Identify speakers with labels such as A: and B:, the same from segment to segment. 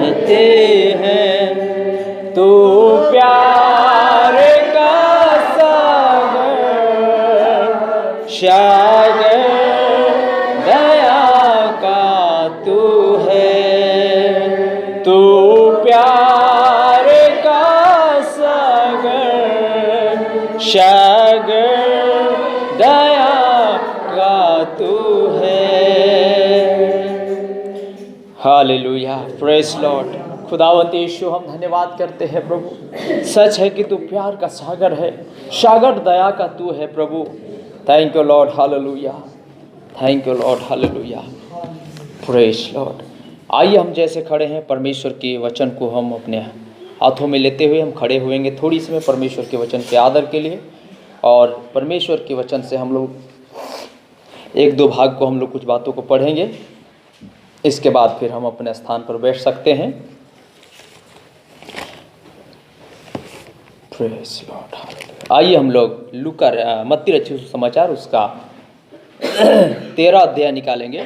A: चाहते हैं। तू प्यार का सागर, सागर दया का तू है। तू प्यार का सागर, सागर दया का तू है। Hallelujah, praise Lord. खुदावंत यीशु, हम धन्यवाद करते हैं प्रभु। सच है कि तू प्यार का सागर है, सागर दया का तू है प्रभु। Thank you lord, hallelujah. Thank you lord, hallelujah, praise lord. आइए हम जैसे खड़े हैं, परमेश्वर के वचन को हम अपने हाथों में लेते हुए हम खड़े हुएंगे थोड़ी समय परमेश्वर के वचन के आदर के लिए। और परमेश्वर के वचन से हम लोग एक दो भाग को हम लोग कुछ बातों को पढ़ेंगे। इसके बाद फिर हम अपने स्थान पर बैठ सकते हैं। Praise Lord, hallelujah. आइए हम लोग लूका मत्ती रचित सुसमाचार उसका 13 अध्याय निकालेंगे।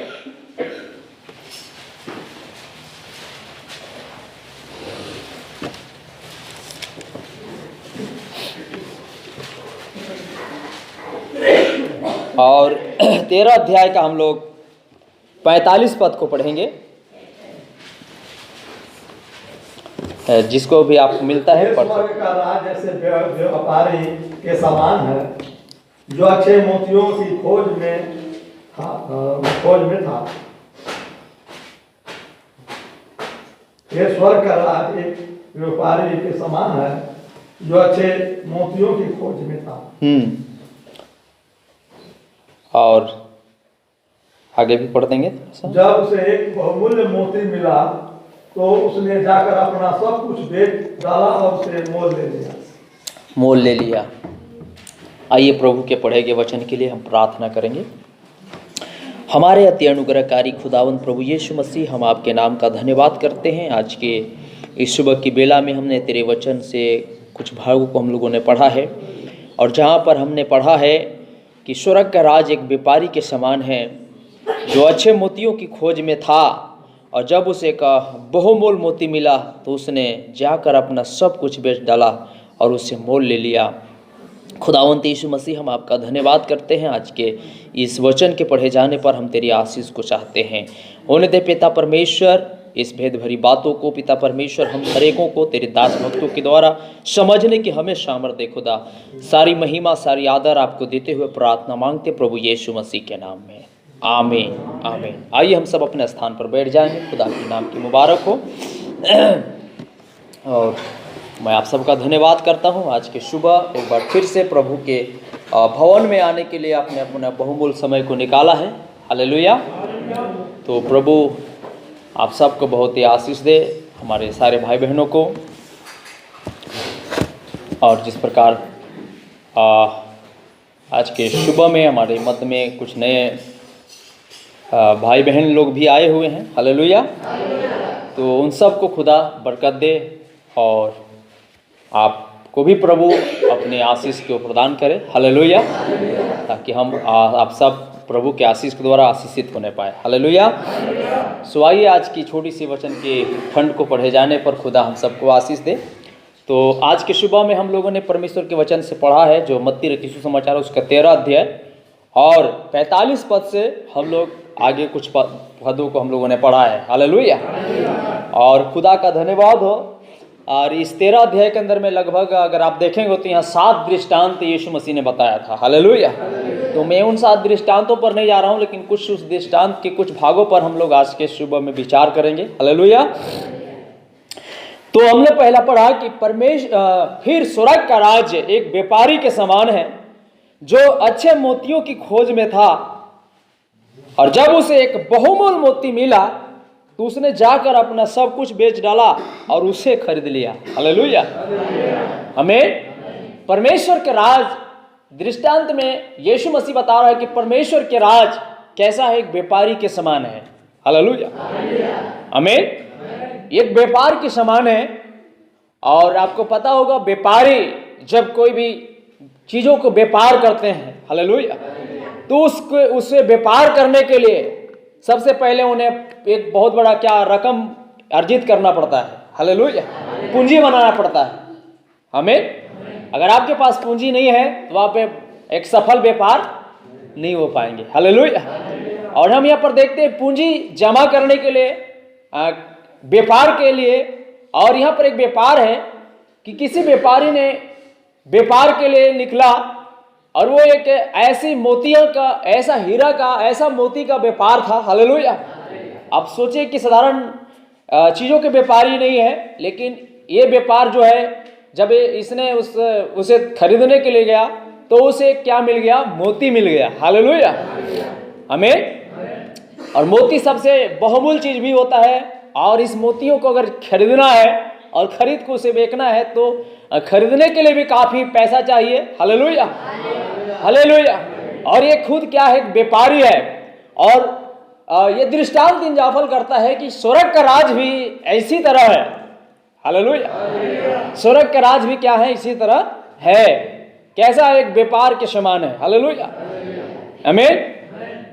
A: और 13 अध्याय का हम लोग 45 पद को पढ़ेंगे। जिसको भी आपको मिलता है पढ़ सकते।
B: का राज जैसे व्यापारी के समान है, जो अच्छे मोतियों की खोज में था। ये स्वर्ग का राज एक व्यापारी के समान है, जो अच्छे मोतियों की खोज में था।
A: और आगे भी पढ़ देंगे।
B: जब उसे एक बहुमूल्य मोती मिला तो उसने जाकर अपना सब कुछ बेच डाला और उसे मोल ले लिया।
A: आइए प्रभु के पढ़े गए वचन के लिए हम प्रार्थना करेंगे। हमारे अति अनुग्रहकारी खुदावंत प्रभु यीशु मसीह, हम आपके नाम का धन्यवाद करते हैं। आज के इस सुबह की बेला में हमने तेरे वचन से कुछ भागों को हम लोगों ने पढ़ा है, और जहाँ पर हमने पढ़ा है कि स्वर्ग का राज एक व्यापारी के समान है, जो अच्छे मोतियों की खोज में था, और जब उसे का बहुमोल मोती मिला तो उसने जाकर अपना सब कुछ बेच डाला और उससे मोल ले लिया। खुदावंत यीशु मसीह, हम आपका धन्यवाद करते हैं। आज के इस वचन के पढ़े जाने पर हम तेरी आशीष को चाहते हैं। होने दे पिता परमेश्वर, इस भेद भरी बातों को पिता परमेश्वर हम हरेकों को तेरे दास भक्तों के द्वारा समझने की हमें सामर्थ्य दे खुदा। सारी महिमा सारी आदर आपको देते हुए प्रार्थना मांगते प्रभु यीशु मसीह के नाम में, आमीन, आमीन। आइए हम सब अपने स्थान पर बैठ जाएंगे। खुदा के नाम की मुबारक हो। और मैं आप सबका धन्यवाद करता हूं। आज के सुबह एक बार फिर से प्रभु के भवन में आने के लिए आपने अपना बहुमूल्य समय को निकाला है। हालेलुया। तो प्रभु आप सबको बहुत ही आशीष दे, हमारे सारे भाई बहनों को। और जिस प्रकार आज के सुबह में हमारे मध्य में कुछ नए भाई बहन लोग भी आए हुए हैं। हालेलुया। तो उन सब को खुदा बरकत दे, और आपको भी प्रभु अपने आशीष को प्रदान करे। हालेलुया। ताकि हम आप सब प्रभु के आशीष के द्वारा आशीषित होने पाए। हालेलुया। सो आइए आज की छोटी सी वचन के खंड को पढ़े जाने पर खुदा हम सबको आशीष दे। तो आज के सुबह में हम लोगों ने परमेश्वर के वचन से पढ़ा है, जो मत्ती रचित सुसमाचार उसका 13 अध्याय और 45 पद से हम लोग आगे कुछ पदों को हम लोगों ने पढ़ा है। हालेलुया। और खुदा का धन्यवाद हो। और इस 13 अध्याय के अंदर में लगभग अगर आप देखेंगे तो यहाँ 7 दृष्टांत यीशु मसीह ने बताया था। हालेलुया। तो मैं उन 7 दृष्टांतों पर नहीं जा रहा हूँ, लेकिन कुछ उस दृष्टांत के कुछ भागों पर हम लोग आज के सुबह में विचार करेंगे। हालेलुया। तो हमने पहला पढ़ा कि फिर स्वर्ग का राज्य एक व्यापारी के समान है, जो अच्छे मोतियों की खोज में था, और जब उसे एक बहुमूल मोती मिला तो उसने जाकर अपना सब कुछ बेच डाला और उसे खरीद लिया। हालेलुया। हमें परमेश्वर के राज दृष्टांत में यीशु मसीह बता रहा है कि परमेश्वर के राज कैसा है, एक व्यापारी के समान है। हालेलुया। हमें एक व्यापार के समान है। और आपको पता होगा, व्यापारी जब कोई भी चीजों को व्यापार करते हैं, हालेलुया, तो उसे व्यापार करने के लिए सबसे पहले उन्हें एक बहुत बड़ा रकम अर्जित करना पड़ता है। हालेलुया, पूंजी बनाना पड़ता है हमें। अगर आपके पास पूंजी नहीं है तो आप एक सफल व्यापार नहीं हो पाएंगे। हालेलुया। और हम यहाँ पर देखते हैं पूंजी जमा करने के लिए, व्यापार के लिए, और यहाँ पर एक व्यापार है कि किसी व्यापारी ने व्यापार के लिए निकला और वो एक ऐसी मोतियों का, ऐसा हीरा का, ऐसा मोती का व्यापार था। हालेलुया। आप सोचिए कि साधारण चीज़ों के व्यापारी नहीं है, लेकिन ये व्यापार जो है, जब इसने उसे खरीदने के लिए गया तो उसे क्या मिल गया? मोती मिल गया। हालेलुया, हमें। और मोती सबसे बहुमूल्य चीज भी होता है, और इस मोतियों को अगर खरीदना है और खरीद को उसे बेचना है तो खरीदने के लिए भी काफी पैसा चाहिए। Hallelujah, hallelujah. और ये खुद क्या है? व्यापारी है। और ये दृष्टांत इन जाफल करता है कि स्वर्ग का राज भी ऐसी तरह है। हालेलुया, स्वर्ग का राज भी क्या है? इसी तरह है। कैसा? एक व्यापार के समान है। हालेलुया, आमीन।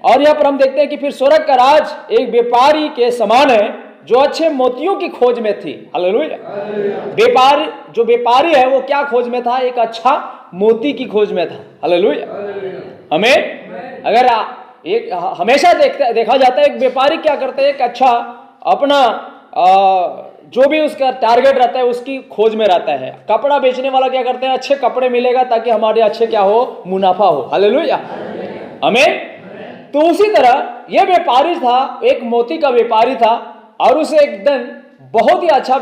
A: और यहाँ पर हम देखते हैं कि फिर स्वर्ग का राज एक व्यापारी के समान है जो अच्छे मोतियों की खोज में थी। हालेलुया। जो व्यापारी है वो क्या खोज में था? एक अच्छा मोती की खोज में था। हालेलुया, हमें। अगर एक हमेशा देखा जाता है एक व्यापारी क्या करता है? एक अच्छा अपना जो भी उसका टारगेट रहता है उसकी खोज में रहता है। कपड़ा बेचने वाला क्या करते हैं? अच्छे कपड़े मिलेगा ताकि हमारे अच्छे क्या हो? मुनाफा हो। हालेलुया, हमें। तो उसी तरह यह व्यापारी था, एक मोती का व्यापारी था, और उसे एक दिन बहुत ही अच्छा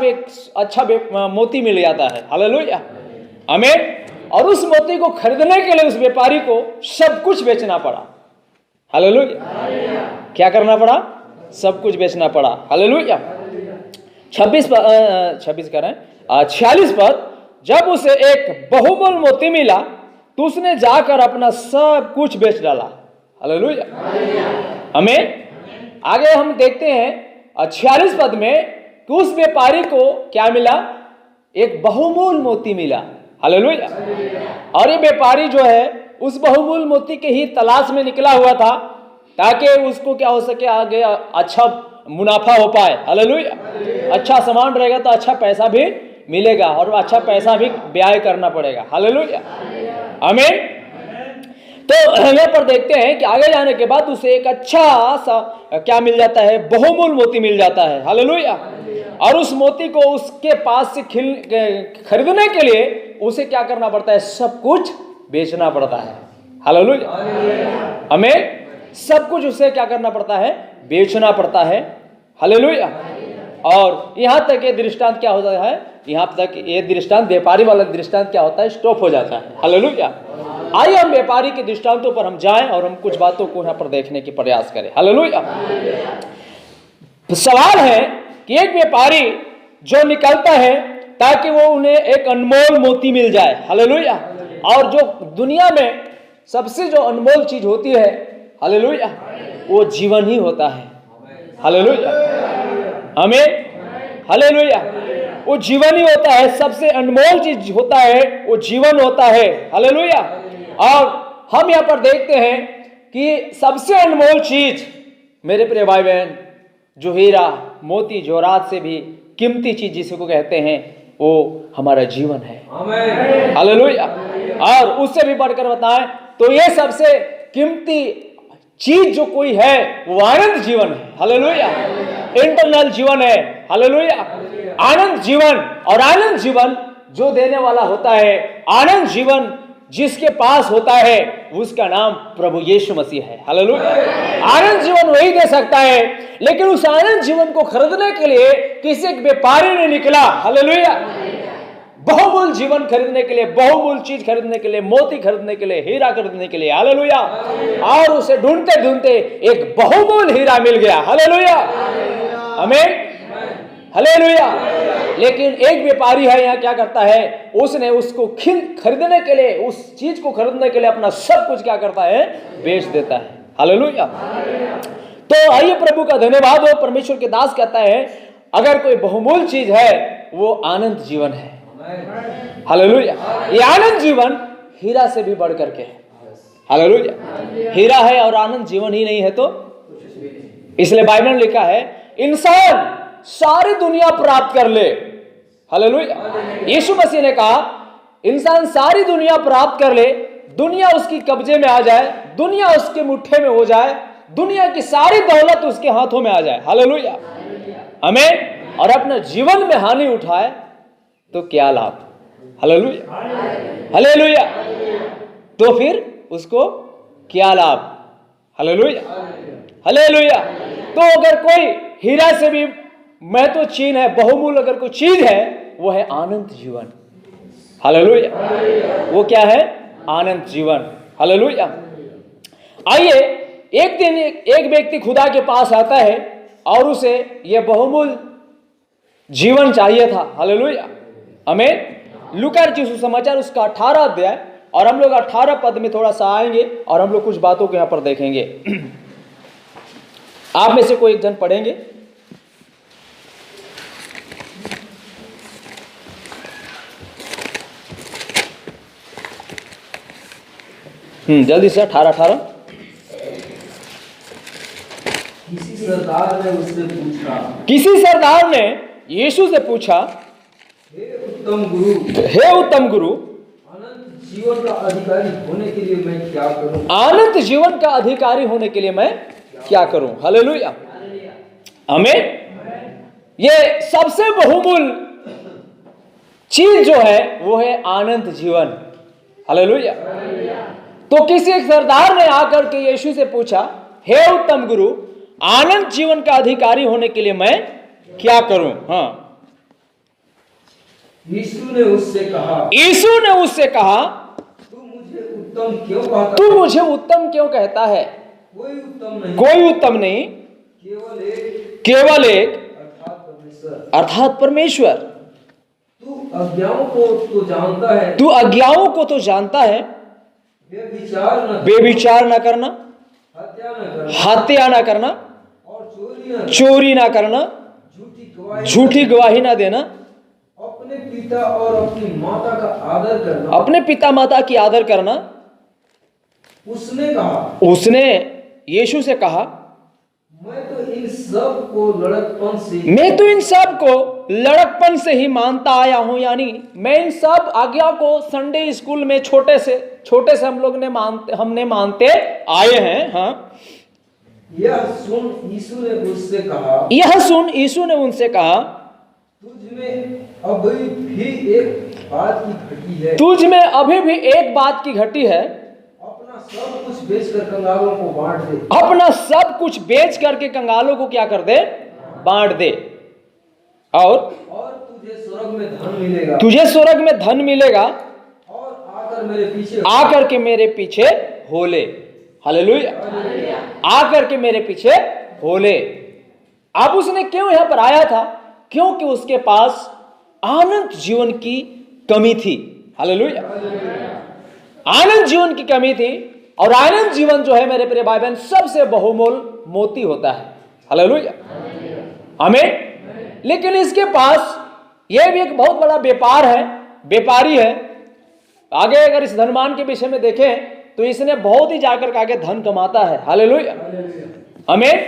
A: मोती मिल जाता है। हालेलुया, हमें। और उस मोती को खरीदने के लिए उस व्यापारी को सब कुछ बेचना पड़ा। हालेलुया, क्या करना पड़ा? सब कुछ बेचना पड़ा। हालेलुया। 46 पद, जब उसे एक बहुमूल्य मोती मिला तो उसने जाकर अपना सब कुछ बेच डाला। हालेलुया, हमें। आगे हम देखते हैं 46 पद में कि उस व्यापारी को क्या मिला? एक बहुमूल्य मोती मिला। हालेलुया। और ये व्यापारी जो है उस बहुमूल्य मोती के ही तलाश में निकला हुआ था ताकि उसको क्या हो सके? आगे अच्छा मुनाफा हो पाए। हालेलुया। अच्छा सामान रहेगा तो अच्छा पैसा भी मिलेगा और अच्छा पैसा भी व्यय करना पड़ेगा। हालेलुया, आमीन। तो यहाँ पर देखते हैं कि आगे जाने के बाद उसे एक अच्छा सा क्या मिल जाता है? बहुमूल्य मोती मिल जाता है। हालेलुया। और उस मोती को उसके पास से खरीदने के लिए उसे क्या करना पड़ता है? सब कुछ बेचना पड़ता है। हालेलुया, हमें। सब कुछ उसे क्या करना पड़ता है? बेचना पड़ता है। हालेलुया। और यहाँ तक ये दृष्टांत क्या होता है? यहाँ तक ये दृष्टांत, व्यापारी वाला दृष्टांत क्या होता है? स्टॉप हो जाता है। हालेलुया। आइए हम व्यापारी के दृष्टांतों पर हम जाएं और हम कुछ बातों को यहाँ पर देखने की प्रयास करें। हालेलुया। सवाल है कि एक व्यापारी जो निकलता है ताकि वो उन्हें एक अनमोल मोती मिल जाए। हालेलुया। और जो दुनिया में सबसे जो अनमोल चीज होती है, हालेलुया, वो जीवन ही होता है। हालेलुया, हमें। हालेलुया, वो जीवन ही होता है। सबसे अनमोल चीज होता है वो जीवन होता है। हालेलुया। और हम यहाँ पर देखते हैं कि सबसे अनमोल चीज, मेरे प्रिय भाई बहन, जो हीरा मोती जोरात से भी कीमती चीज जिसको कहते हैं, वो हमारा जीवन है। हालेलुया। और उससे भी बढ़कर बताएं तो ये सबसे कीमती चीज जो कोई है वो आनंद जीवन है। हालेलुया, इंटरनल जीवन है। हालेलुया, आनंद जीवन। और आनंद जीवन जो देने वाला होता है, आनंद जीवन जिसके पास होता है, उसका नाम प्रभु यीशु मसीह है। हालेलुया। आनंद जीवन वही दे सकता है, लेकिन उस आनंद जीवन को खरीदने के लिए किसी एक व्यापारी ने निकला। हालेलुया। बहुमूल्य जीवन खरीदने के लिए, बहुमूल्य चीज खरीदने के लिए, मोती खरीदने के लिए, हीरा खरीदने के लिए। हालेलुया। और उसे ढूंढते ढूंढते एक बहुमूल्य हीरा मिल गया। हालेलुया, आमीन, हालेलुया। लेकिन एक व्यापारी है, यहाँ क्या करता है? उसने उसको खरीदने के लिए, उस चीज को खरीदने के लिए अपना सब कुछ क्या करता है? बेच देता है। हालेलुया। तो आइए प्रभु का धन्यवाद हो। परमेश्वर के दास कहता है अगर कोई बहुमूल्य चीज है वो आनंद जीवन है। हालेलुया। ये आनंद जीवन हीरा से भी बढ़ करके है। हालेलुया। हीरा है और आनंद जीवन ही नहीं है तो, इसलिए बाइबल में लिखा है इंसान सारी दुनिया प्राप्त कर ले। हालेलुया। यीशु मसीह ने कहा इंसान सारी दुनिया प्राप्त कर ले, दुनिया उसकी कब्जे में आ जाए, दुनिया उसके मुट्ठे में हो जाए, दुनिया की सारी दौलत उसके हाथों में आ जाए। हालेलुया, आमीन। और अपने जीवन में हानि उठाए तो क्या लाभ। Hallelujah, hallelujah. तो फिर उसको क्या लाभ। Hallelujah, hallelujah. तो अगर कोई हीरा से भी महत्व चीन है, बहुमूल्य अगर कोई चीज है, वो है अनंत जीवन। हालेलुया। वो क्या है? अनंत जीवन। हालेलुया। आइए, एक दिन एक व्यक्ति खुदा के पास आता है और उसे यह बहुमूल्य जीवन चाहिए था। हालेलुया, आमीन। लूका रचित सुसमाचार उसका 18 अध्याय, और हम लोग 18 पद में थोड़ा सा आएंगे और हम लोग कुछ बातों को यहां पर देखेंगे। आप में से कोई एक जन पढ़ेंगे? जल्दी से 18।
C: किसी सरदार ने उससे पूछा,
A: किसी सरदार ने यीशु से पूछा,
C: हे उत्तम गुरु,
A: हे उत्तम गुरु,
C: अनंत जीवन का अधिकारी होने के लिए मैं क्या करूं?
A: अनंत जीवन का अधिकारी होने के लिए मैं क्या करूं? हालेलुया, आमीन। ये सबसे बहुमूल्य चीज जो है वो है अनंत जीवन। हालेलुया। तो किसी एक सरदार ने आकर के यीशु से पूछा, हे उत्तम गुरु, अनंत जीवन का अधिकारी होने के लिए मैं क्या करूं? हाँ,
C: यीशु ने उससे कहा,
A: यीशु ने उससे कहा,
C: तू मुझे उत्तम क्यों कहता
A: तू
C: है?
A: मुझे उत्तम क्यों कहता है?
C: कोई उत्तम नहीं,
A: कोई उत्तम नहीं, केवल एक
C: अर्थात परमेश्वर।
A: अर्थात परमेश्वर।
C: तू अज्ञाओं को तो जानता है,
A: तू अज्ञाओं को तो जानता है, बेविचार न करना, हत्या न करना,
C: और
A: चोरी न करना, झूठी गवाही न देना,
C: अपने पिता और अपनी माता का आदर करना।
A: अपने पिता माता की आदर करना।
C: उसने कहा,
A: उसने यीशु से कहा,
C: मैं तो इन सब को
A: लड़कपन से ही मानता आया हूं। यानी मैं इन सब आज्ञा को संडे स्कूल में छोटे से हम लोग ने मानते आए हैं। हाँ,
C: यह सुन यीशु ने
A: उनसे कहा,
C: तुझ में अभी भी एक बात की घटी है।
A: तुझ में अभी भी एक बात की घटी है।
C: अपना सब कुछ बेचकर कंगालों को बांट दे।
A: अपना सब कुछ बेच करके कंगालों को क्या कर दे? बांट दे। और
C: तुझे स्वर्ग में धन मिलेगा।
A: तुझे स्वर्ग में धन मिलेगा।
C: और
A: आकर के मेरे पीछे हो ले। हालेलुया। आकर के मेरे पीछे हो ले। अब उसने क्यों यहां पर आया था? क्योंकि उसके पास अनंत जीवन की कमी थी। हालेलुया। अनंत जीवन की कमी थी। और अनंत जीवन जो है मेरे प्रिय भाई बहन सबसे बहुमूल्य मोती होता है। हालेलुया, आमीन। लेकिन इसके पास यह भी एक बहुत बड़ा व्यापारी है। आगे अगर इस धनवान के विषय में देखें तो इसने बहुत ही जाकर के आगे धन कमाता है। हालेलुया, आमीन।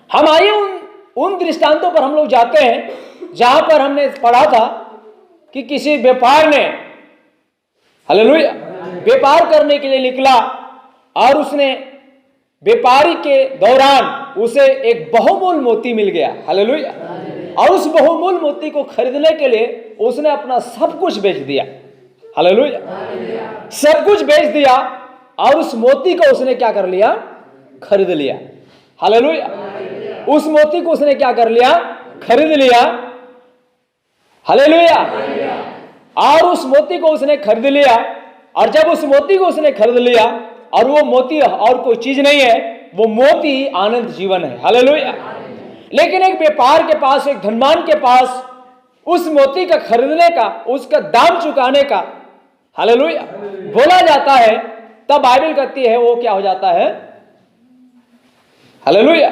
A: हम आइए उन दृष्टांतों पर हम लोग जाते हैं जहां पर हमने पढ़ा था कि किसी व्यापार ने, हालेलुया, व्यापार करने के लिए निकला और उसने व्यापारी के दौरान उसे एक बहुमूल्य मोती मिल गया। हालेलुया। और उस बहुमूल्य मोती को खरीदने के लिए उसने अपना सब कुछ बेच दिया। हालेलुया, सब कुछ बेच दिया और उस मोती को उसने क्या कर लिया? खरीद लिया। हालेलुया, उस मोती को उसने क्या कर लिया? खरीद लिया। हालेलुया। और उस मोती को उसने खरीद लिया। और जब उस मोती को उसने खरीद लिया, और वो मोती और कोई चीज नहीं है, वो मोती आनंद जीवन है। हालेलुया। लेकिन एक व्यापार के पास, एक धनवान के पास उस मोती का खरीदने का, उसका दाम चुकाने का, हालेलुया, बोला जाता है, तब बाइबल कहती है वो क्या हो जाता है? हालेलुया,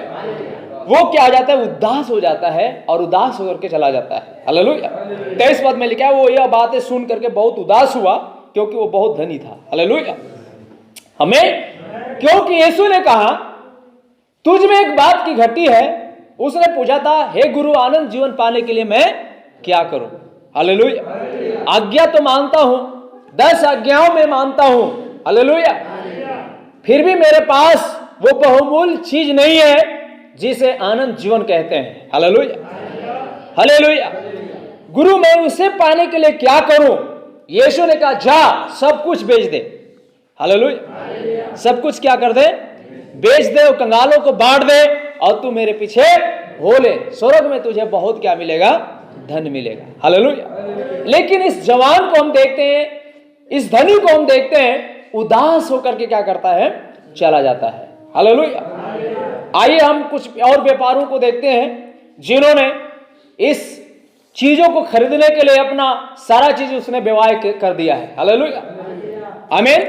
A: वो क्या हो जाता है? उदास हो जाता है और उदास होकर के चला जाता है। हालेलुया। 23 पद में लिखा है, वो यह बातें सुन करके बहुत उदास हुआ क्योंकि वो बहुत धनी था। हालेलुया, हमें, क्योंकि यीशु ने कहा तुझ में एक बात की घटी है, उसने पूछा था, हे गुरु, आनंद जीवन पाने के लिए मैं क्या करूं? हालेलुया। आज्ञा तो मानता हूं, 10 आज्ञाओं में मानता हूं, हालेलुया, फिर भी मेरे पास वो बहुमूल्य चीज नहीं है जिसे आनंद जीवन कहते हैं। Hallelujah, hallelujah. गुरु, मैं उसे पाने के लिए क्या करूं? यीशु ने कहा, जा सब कुछ बेच दे। हालेलुया। सब कुछ क्या कर दे? बेच दे, और कंगालों को बांट दे, और तू मेरे पीछे हो ले, स्वर्ग में तुझे बहुत क्या मिलेगा? धन मिलेगा। हालेलुया। लेकिन इस जवान को हम देखते हैं, इस धनी को हम देखते हैं, उदास होकर के क्या करता है? चला जाता है। हालेलुया। आइए हम कुछ और व्यापारों को देखते हैं जिन्होंने इस चीजों को खरीदने के लिए अपना सारा चीज उसने व्यवहार कर दिया है। हालेलुया, आमीन।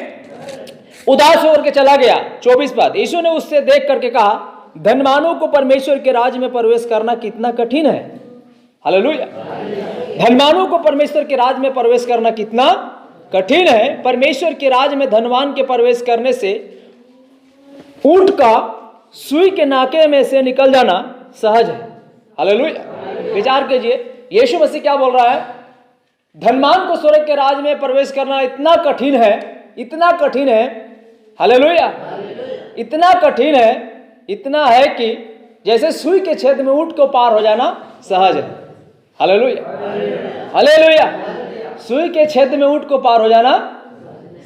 A: उदास होकर के चला गया। 24 पद, यीशु ने उससे देख करके कहा, धनवानों को परमेश्वर के राज में प्रवेश करना कितना कठिन है। हालेलुया। धनवानों को परमेश्वर के राज में प्रवेश करना कितना कठिन है। परमेश्वर के राज में धनवान के प्रवेश करने से ऊंट का सुई के नाके में से निकल जाना सहज है। हालेलुया। विचार कीजिए, यीशु मसीह क्या बोल रहा है? धनवान को स्वर्ग के राज में प्रवेश करना इतना कठिन है, इतना कठिन है। हालेलुया। इतना कठिन है, इतना है कि जैसे सुई के छेद में ऊंट को पार हो जाना सहज है। Hallelujah, hallelujah. सुई के छेद में ऊंट को पार हो जाना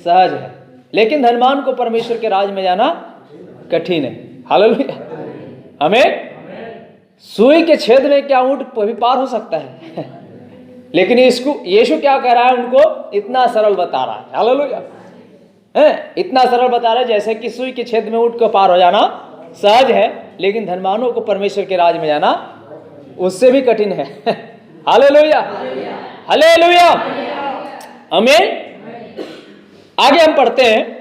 A: सहज है, लेकिन धनवान को परमेश्वर के राज में जाना कठिन है। हालेलुया, हमें सुई के छेद में क्या ऊंट भी पार हो सकता है? लेकिन इसको यीशु क्या कह रहा है? उनको इतना सरल बता रहा है। हालेलुया, इतना सरल बता रहा है जैसे कि सुई के छेद में ऊंट को पार हो जाना सहज है, लेकिन धनवानों को परमेश्वर के राज में जाना उससे भी कठिन है। हालेलुया, हालेलुया, आमीन। आगे हम पढ़ते हैं,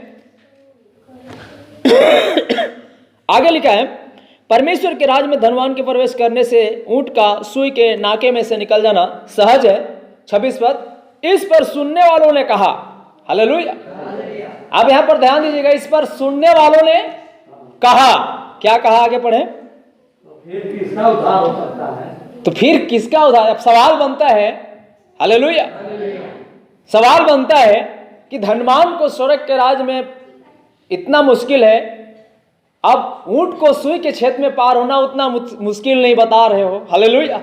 A: आगे लिखा है, परमेश्वर के राज में धनवान के प्रवेश करने से ऊंट का सुई के नाके में से निकल जाना सहज है। 26 पद, इस पर सुनने वालों ने कहा। हालेलुया। अब यहां पर ध्यान दीजिएगा, इस पर सुनने वालों ने कहा। क्या कहा? आगे पढ़े।
B: तो फिर किसका उद्धार हो सकता है?
A: तो फिर किसका उद्धार? अब सवाल बनता है, हालेलुया, सवाल बनता है कि धनवान को स्वर्ग के राज में इतना मुश्किल है, अब ऊंट को सुई के छेद में पार होना उतना मुश्किल नहीं बता रहे हो। हालेलुया।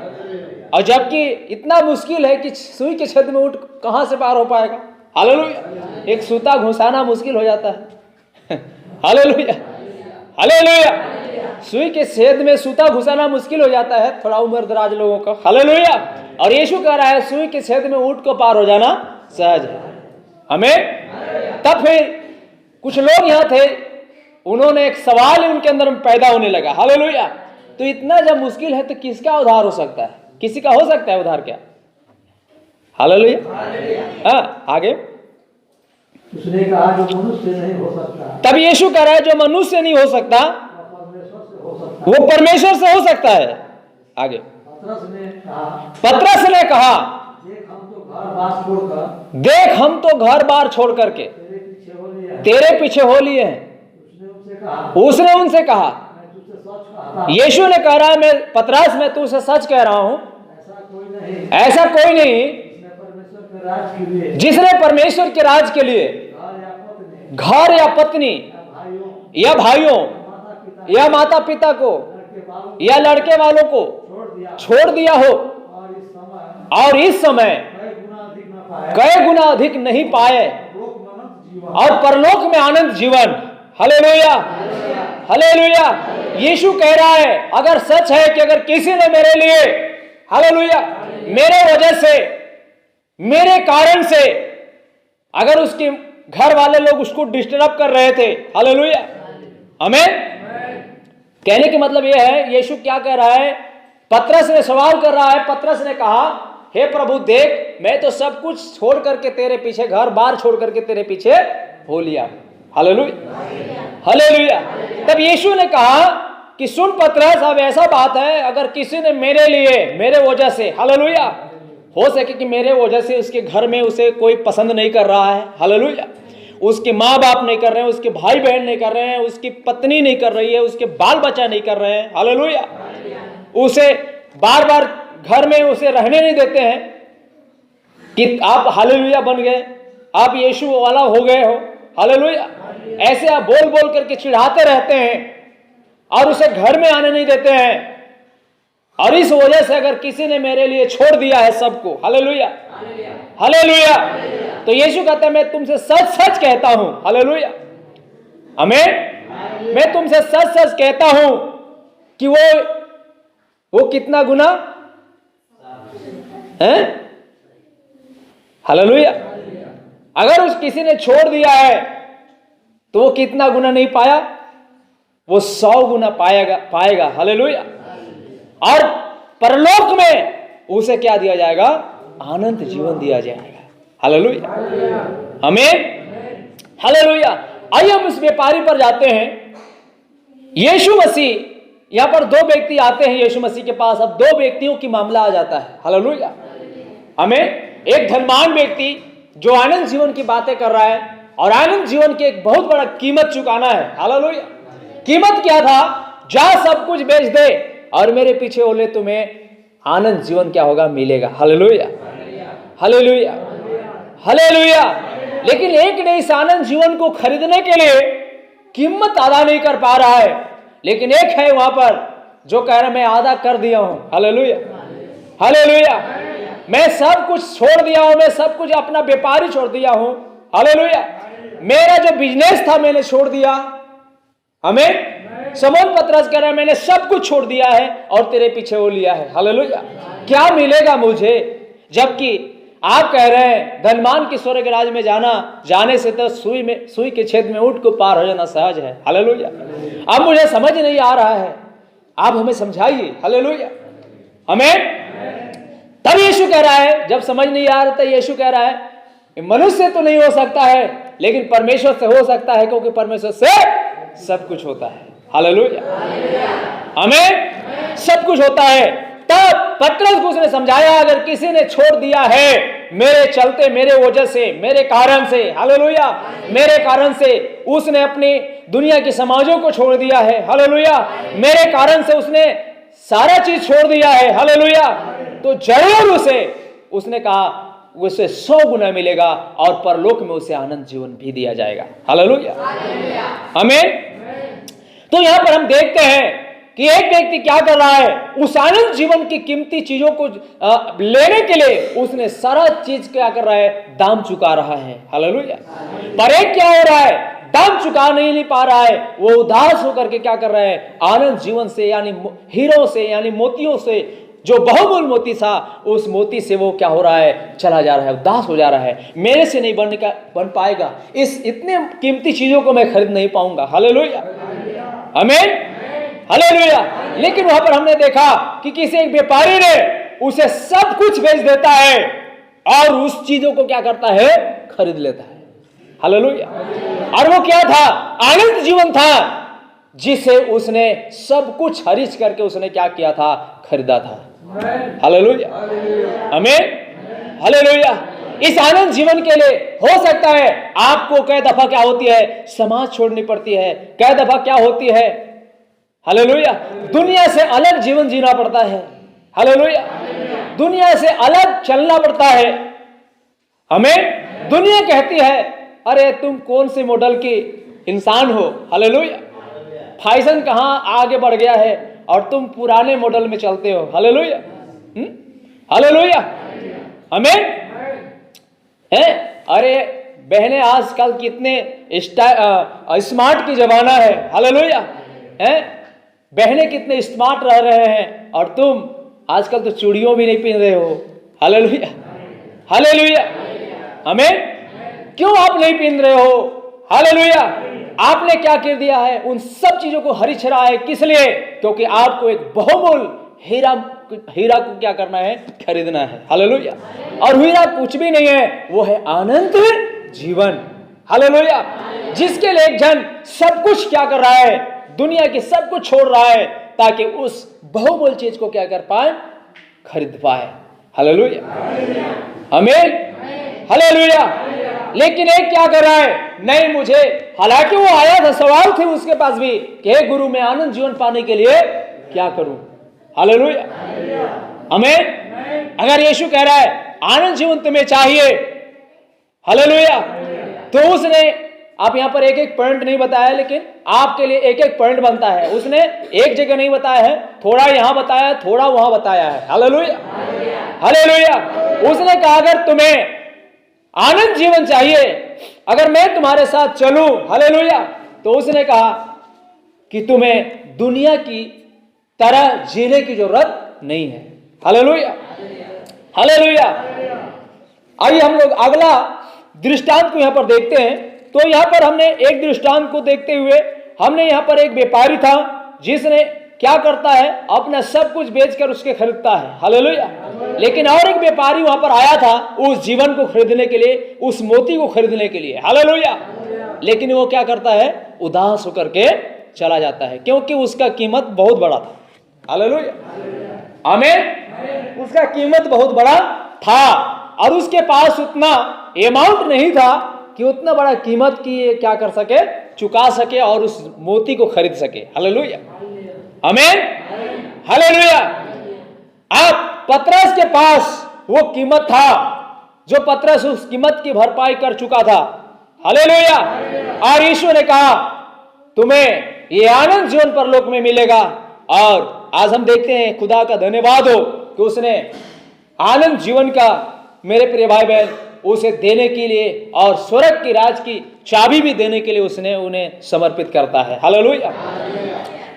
A: और जबकि इतना मुश्किल है कि सुई के छेद में ऊंट कहां से पार हो पाएगा? हालेलुया। एक सूता घुसाना मुश्किल हो जाता है। Hallelujah, hallelujah. सुई के छेद में सूता घुसाना मुश्किल हो जाता है थोड़ा उम्र दराज लोगों का। हालेलुया। और यीशु कह रहा है सुई के छेद में ऊंट को पार हो जाना सहज है। हमें तब फिर कुछ लोग यहां थे, उन्होंने एक सवाल उनके अंदर पैदा होने लगा। हालेलुया। तो इतना जब मुश्किल है तो किसका उद्धार हो सकता है? किसी का हो सकता है उद्धार क्या? हालेलुया। हाँ, आगे
B: उसने कहा जो मनुष्य नहीं हो सकता।
A: तब यीशु कह रहा है जो मनुष्य नहीं हो सकता वो परमेश्वर से हो सकता है। आगे पतरस ने कहा, देख हम तो घर बार छोड़ करके तेरे पीछे हो लिए हैं। उसने उनसे कहा, यीशु ने कह रहा है, मैं पतरस में तुझसे सच कह रहा हूं, ऐसा कोई नहीं जिसने परमेश्वर के राज के लिए घर या पत्नी या भाइयों या माता पिता को या लड़के वालों को छोड़ दिया हो और इस समय कई गुना अधिक नहीं पाए और परलोक में आनंद जीवन। Hallelujah, hallelujah. यीशु कह रहा है अगर सच है कि अगर किसी ने मेरे लिए, हालेलुया, मेरे वजह से, मेरे कारण से, अगर उसके घर वाले लोग उसको डिस्टर्ब कर रहे थे, हालेलुया, हमें कहने की मतलब यह है, यीशु क्या कह रहा है? पतरस ने सवाल कर रहा है। पतरस ने कहा, हे प्रभु देख, मैं तो सब कुछ छोड़ करके तेरे पीछे, घर बार छोड़ करके तेरे पीछे हो लिया। Hallelujah, hallelujah. तब यीशु ने कहा कि सुन पतरस, अब ऐसा बात है अगर किसी ने मेरे लिए, मेरे वजह से, हालेलुया, हो सके कि मेरे वजह से उसके घर में उसे कोई पसंद नहीं कर रहा है, हालेलुया, उसके माँ बाप नहीं कर रहे हैं, उसके भाई बहन नहीं कर रहे हैं, उसकी पत्नी नहीं कर रही है, उसके बाल बच्चा नहीं कर रहे हैं, हालेलुया, उसे बार बार घर में उसे रहने नहीं देते हैं कि आप हालेलुया बन गए, आप यीशु वाला हो गए हो, हालेलुया। ऐसे आप बोल बोल करके चिढ़ाते रहते हैं और उसे घर में आने नहीं देते हैं। और इस वजह से अगर किसी ने मेरे लिए छोड़ दिया है सबको, हालेलुया हालेलुया, तो यीशु कहता है मैं तुमसे सच सच कहता हूं, हालेलुया आमीन, मैं तुमसे सच सच कहता हूं कि वो कितना गुना है, हालेलुया। अगर उस किसी ने छोड़ दिया है तो वो कितना गुना नहीं पाया, वो 100 गुना पाएगा, हालेलुया। और परलोक में उसे क्या दिया जाएगा, अनंत जीवन दिया जाएगा, हालेलुया आमीन, हालेलुया। आइए हम इस व्यापारी पर जाते हैं। यीशु मसीह, यहां पर 2 व्यक्ति आते हैं यीशु मसीह के पास। अब 2 व्यक्तियों की मामला आ जाता है, हालेलुया आमीन। एक धनवान व्यक्ति जो आनंद जीवन की बातें कर रहा है और आनंद जीवन की एक बहुत बड़ा कीमत चुकाना है, हालेलुया। कीमत क्या था, जा सब कुछ बेच दे और मेरे पीछे बोले, तुम्हें आनंद जीवन क्या होगा, मिलेगा, हालेलुया हालेलुया हालेलुया। लेकिन एक ने इस आनंद जीवन को खरीदने के लिए कीमत अदा नहीं कर पा रहा है, लेकिन एक है वहां पर जो कह रहा है मैं आधा कर दिया हूं, हालेलुया हालेलुया, मैं सब कुछ छोड़ दिया हूं, मैं सब कुछ अपना व्यापारी छोड़ दिया हूं, हालेलुया। मेरा जो बिजनेस था मैंने छोड़ दिया, हमें शमौन पतरस कह रहा है मैंने सब कुछ छोड़ दिया है और तेरे पीछे वो लिया है, हालेलुया। क्या मिलेगा मुझे, जबकि आप कह रहे हैं धनवान की स्वर्ग राज्य में जाने से तो सुई के छेद में ऊंट को पार हो जाना सहज है, हालेलुया। अब मुझे समझ नहीं आ रहा है, आप हमें समझाइए, हालेलुया हमें। तब यीशु कह रहा है, जब समझ नहीं आ रहा था यीशु कह रहा है मनुष्य तो नहीं हो सकता है लेकिन परमेश्वर से हो सकता है, क्योंकि परमेश्वर से सब कुछ होता है, हालेलुया हमें सब कुछ होता है। तब पतरस को उसने समझाया, अगर किसी ने छोड़ दिया है मेरे चलते, मेरे वजह से, मेरे कारण से, हालेलुया मेरे कारण से उसने अपनी दुनिया की समाजों को छोड़ दिया है, हालेलुया मेरे कारण से उसने सारा चीज छोड़ दिया है, हालेलुया, तो जरूर उसने कहा उसे 100 गुना मिलेगा और परलोक में उसे आनंद जीवन भी दिया जाएगा, हालेलुया आमीन। तो यहां पर हम देखते हैं कि एक व्यक्ति क्या कर रहा है, उस आनंद जीवन की कीमती चीजों को लेने के लिए उसने सारा चीज क्या कर रहा है, दाम चुका रहा है, हालेलुया। पर एक क्या हो रहा है, दाम चुका नहीं पा रहा है, वो उदास होकर के क्या कर रहा है, आनंद जीवन से यानी हीरो से यानी मोतियों से, जो बहुमूल मोती था, उस मोती से वो क्या हो रहा है, चला जा रहा है, उदास हो जा रहा है। मेरे से नहीं बन पाएगा, इस इतने कीमती चीजों को मैं खरीद नहीं पाऊंगा, हालेलुया आमीन हालेलुया। लेकिन वहां पर हमने देखा कि किसी एक व्यापारी ने उसे सब कुछ बेच देता है और उस चीजों को क्या करता है, खरीद लेता है, हालेलुया। और वो क्या था, आनंद जीवन था, जिसे उसने सब कुछ खरीद करके उसने क्या किया था, खरीदा था, हालेलुया आमीन हालेलुया। इस आनंद जीवन के लिए हो सकता है आपको कई दफा क्या होती है, समाज छोड़नी पड़ती है, कई दफा क्या होती है, हालेलुया दुनिया से अलग जीवन जीना पड़ता है, हालेलुया दुनिया से अलग चलना पड़ता है। हमें दुनिया कहती है अरे तुम कौन से मॉडल की इंसान हो, हालेलुया फैशन कहां आगे बढ़ गया है और तुम पुराने मॉडल में चलते हो, हालेलुया हालेलुया हमें है। अरे बहनें आजकल कितने स्मार्ट की जमाना है, हालेलुया है, बहनें कितने स्मार्ट रह रहे हैं और तुम आजकल तो चूड़ियों भी नहीं पहन रहे हो, हालेलुया हालेलुया हमें। क्यों आप नहीं पहन रहे हो, हालेलुया। आपने क्या कर दिया है, उन सब चीजों को हरी छरा है, किस लिए, क्योंकि आपको एक बहुमूल हीरा को क्या करना है, खरीदना है, हालेलुया। और हीरा कुछ भी नहीं है, वो है अनंत जीवन, हालेलुया, जिसके लिए एक जन सब कुछ क्या कर रहा है, दुनिया की सब कुछ छोड़ रहा है ताकि उस बहुमूल चीज को क्या कर पाए, खरीद पाए, हालेलुया आमीन हालेलुया। लेकिन एक क्या कर रहा है, नहीं मुझे, हालांकि वो आया था, सवाल थे उसके पास भी कि हे गुरु मैं आनंद जीवन पाने के लिए क्या करूं, हालेलुया, आमीन। अगर यीशु कह रहा है आनंद जीवन तुम्हें चाहिए, हालेलुया, तो उसने, आप यहां पर एक एक पॉइंट नहीं बताया, लेकिन आपके लिए एक एक पॉइंट बनता है। उसने एक जगह नहीं बताया है, थोड़ा यहां बताया, थोड़ा वहां बताया है। Hallelujah, hallelujah. उसने कहा अगर तुम्हें आनंद जीवन चाहिए, अगर मैं तुम्हारे साथ चलूं, हालेलुया, तो उसने कहा कि तुम्हें दुनिया की तरह जीने की जरूरत नहीं है। Hallelujah, hallelujah. आइए हम लोग अगला दृष्टांत को यहां पर देखते हैं। तो यहां पर हमने एक दृष्टांत को देखते हुए, हमने यहां पर एक व्यापारी था जिसने क्या करता है, अपना सब कुछ बेचकर उसके खरीदता है। हालेलुया। लेकिन और एक व्यापारी वहां पर आया था उस जीवन को खरीदने के लिए, उस मोती को खरीदने के लिए। हालेलुया। लेकिन वो क्या करता है, उदास होकर के चला जाता है, क्योंकि उसका कीमत बहुत बड़ा था। हालेलुया, आमीन। उसका कीमत बहुत बड़ा था और उसके पास उतना अमाउंट नहीं था कि उतना बड़ा कीमत की ये क्या कर सके, चुका सके और उस मोती को खरीद सके। हालेलुया, आमीन, हालेलुया। अब पतरस के पास वो कीमत था जो पतरस उस कीमत की भरपाई कर चुका था। हालेलुया। और यीशु ने कहा तुम्हें ये आनंद जीवन परलोक में मिलेगा। और आज हम देखते हैं, खुदा का धन्यवाद हो कि उसने आनंद जीवन का, मेरे प्रिय भाई बहन, उसे देने के लिए और स्वर्ग की राज की चाबी भी देने के लिए उसने उन्हें समर्पित करता है। हालेलुया।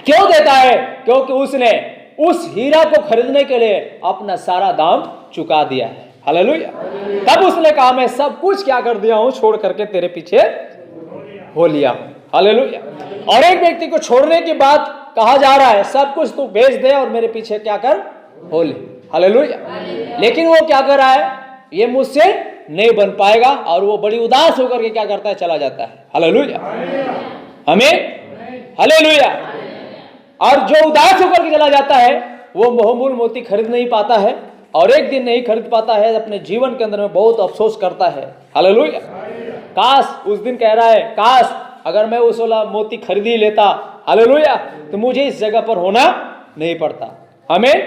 A: क्यों देता है? क्योंकि उसने उस हीरा को खरीदने के लिए अपना सारा दाम चुका दिया है। हालेलुया। तब उसने कहा मैं सब कुछ क्या कर दिया हूं, छोड़ करके तेरे पीछे हो लिया। हालेलुया। और एक व्यक्ति को छोड़ने की बात कहा जा रहा है, सब कुछ तू बेच दे और मेरे पीछे क्या कर, हो ले। हालेलुया। लेकिन वो क्या कर रहा है, ये मुझसे नहीं बन पाएगा, और वो बड़ी उदास होकर के क्या करता है, चला जाता है। हालेलुया, आमीन, हालेलुया। और जो उदास होकर के चला जाता है वो बहुमूल्य मोती खरीद नहीं पाता है, और एक दिन नहीं खरीद पाता है, अपने जीवन के अंदर में बहुत अफसोस करता है। हालेलुया। काश, उस दिन कह रहा है, काश अगर मैं उस वाला मोती खरीद ही लेता, हालेलुया, तो मुझे इस जगह पर होना नहीं पड़ता। आमीन,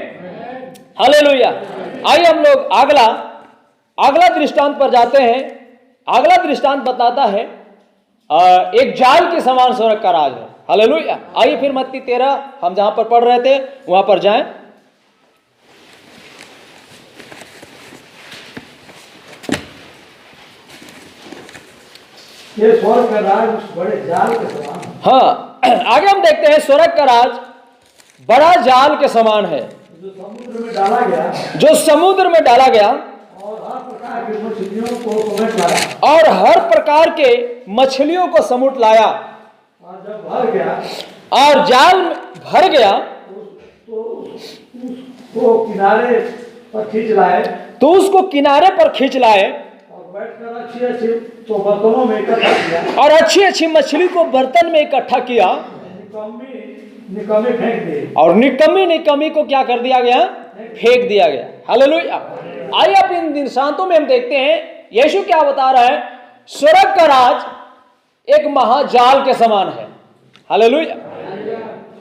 A: हालेलुया। आइए हम लोग अगला दृष्टांत पर जाते हैं। अगला दृष्टांत बताता है एक जाल के समान स्वर्ग का राज है। हालेलुया। आइए फिर मत्ती 13 हम जहां पर पढ़ रहे थे वहां पर जाएं।
B: ये स्वर्ग का राज उस बड़े जाल के समान है।
A: हाँ, आगे हम देखते हैं स्वर्ग का राज बड़ा जाल के समान है
B: जो समुद्र में डाला गया,
A: जो समुद्र में डाला गया
B: और हर प्रकार की मछलियों को समेट लाया।
A: और हर प्रकार के मछलियों को समुट लाया।
B: और जब भर गया,
A: और जाल भर गया
B: तो उसको किनारे पर खींच लाए,
A: तो उसको किनारे पर खींच लाए
B: और बैठकर अच्छी अच्छी तो बर्तनों में इकट्ठा किया,
A: और अच्छी अच्छी मछली को बर्तन में इकट्ठा किया,
B: निकम्मी फेंक दिए।
A: और निकम्मी को क्या कर दिया गया, फेंक दिया गया। हालेलुया। आइए अब इन दृष्टांतों में हम देखते हैं यीशु क्या बता रहा है। स्वर्ग का राज एक महाजाल के समान है। हालेलुया,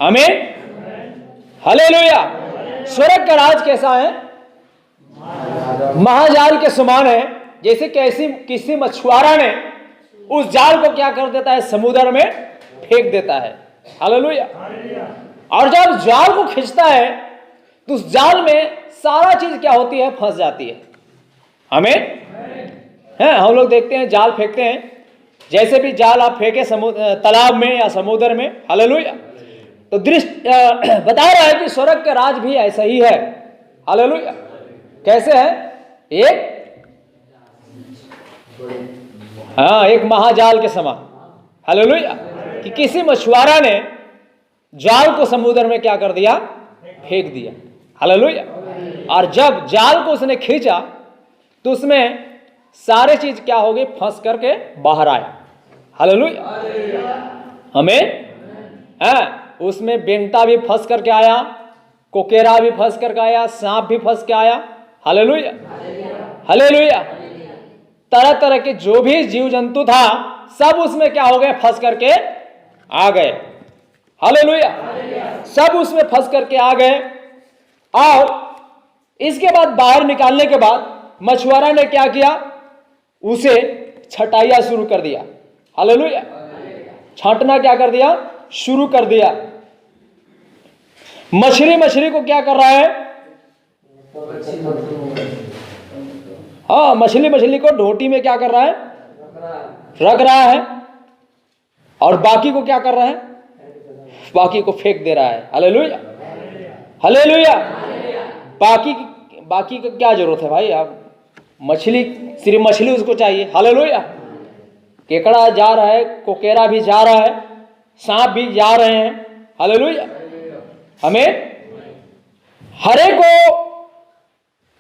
A: आमीन, हालेलुया। स्वर्ग का राज कैसा है? महाजाल के समान है। जैसे किसी मछुआरा ने उस जाल को क्या कर देता है, समुद्र में फेंक देता है। हालेलुया। और जब जाल को खींचता है तो उस जाल में सारा चीज क्या होती है, फंस जाती है। आमीन, है। हम लोग देखते हैं जाल फेंकते हैं, जैसे भी जाल आप फेंके तालाब में या समुद्र में। हालेलुया। तो दृष्टि बता रहा है कि स्वर्ग का राज भी ऐसा ही है। हालेलुया। कैसे है? एक महाजाल के समान। हालेलुया। कि किसी मछुआरा ने जाल को समुद्र में क्या कर दिया, फेंक दिया। हालेलुया। और जब जाल को उसने खींचा तो उसमें सारे चीज क्या हो गई, फंस करके बाहर आया। हालेलुया, हमें उसमें बेंटा भी फंस करके आया, कोकेरा भी फंस करके आया, सांप भी फंस के आया। Hallelujah, hallelujah. तरह तरह के जो भी जीव जंतु था सब उसमें क्या हो गए, फंस करके आ गए। हालेलुया, सब उसमें फंस करके आ गए। और इसके बाद बाहर निकालने के बाद मछुआरा ने क्या किया, उसे छटाइया शुरू कर दिया। हालेलुया। छांटना क्या कर दिया, शुरू कर दिया। मछली को क्या कर रहा है, हाँ, मछली को ढोटी में क्या कर रहा है, रख रहा है, और बाकी को क्या कर रहा है, बाकी को फेंक दे रहा है। Hallelujah, hallelujah. बाकी का क्या जरूरत है भाई, आप मछली, सिर्फ मछली उसको चाहिए। हालेलुया। केकड़ा जा रहा है, कोकेरा भी जा रहा है, सांप भी जा रहे हैं। हालेलुया। हमें हरे को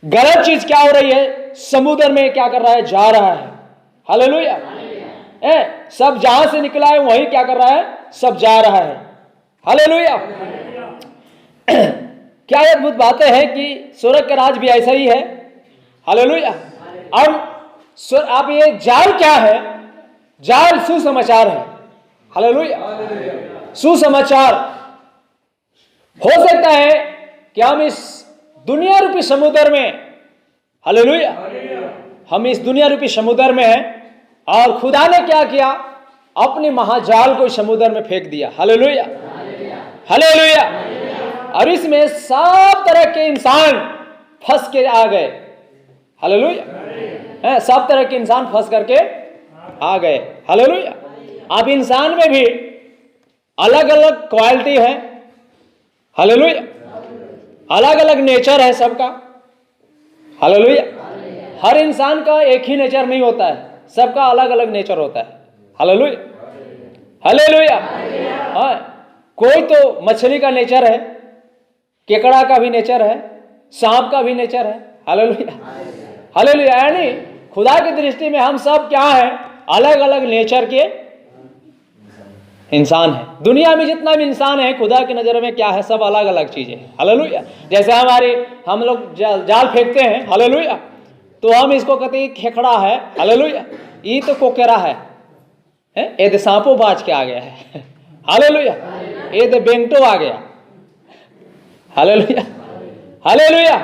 A: गलत चीज क्या हो रही है, समुद्र में क्या कर रहा है, जा रहा है। हालेलुया। सब जहां से निकला है वही क्या कर रहा है, सब जा रहा है। हालेलुया। क्या अद्भुत बातें हैं कि स्वर्ग का राज भी ऐसा ही है। हालेलुया। अब आप ये जाल क्या है, जाल सुसमाचार है। हालेलुया। सुसमाचार। हो सकता है कि हम इस दुनिया रूपी समुद्र में, हालेलुया, हम इस दुनिया रूपी समुद्र में हैं और खुदा ने क्या किया, अपने महाजाल को समुद्र में फेंक दिया। Hallelujah, hallelujah. और इसमें सब तरह के इंसान फंस के आ गए। हालेलुया। सब तरह के इंसान फंस करके आ गए। हालेलुया। अब इंसान में भी अलग अलग क्वालिटी है। हालेलुया। अलग अलग नेचर है सबका। हालेलुया। हर इंसान का एक ही नेचर नहीं होता है, सबका अलग अलग नेचर होता है। Hallelujah, hallelujah. हाँ, कोई तो मछली का नेचर है, केकड़ा का भी नेचर है, सांप का भी नेचर है। Hallelujah, hallelujah. यानी खुदा की दृष्टि में हम सब क्या हैं, अलग अलग नेचर के इंसान है। दुनिया में जितना भी इंसान है खुदा की नजर में क्या है, सब अलग अलग चीजें हैं। हालेलुया। जैसे हम लोग जाल फेंकते हैं, हालेलुया, तो हम इसको कहते हैं खेखड़ा है। हालेलुया। ये तो कोकेरा है, ये तो सांपो बाज के आ गया है। हालेलुया। ये तो बेंटो आ गया। Hallelujah, hallelujah.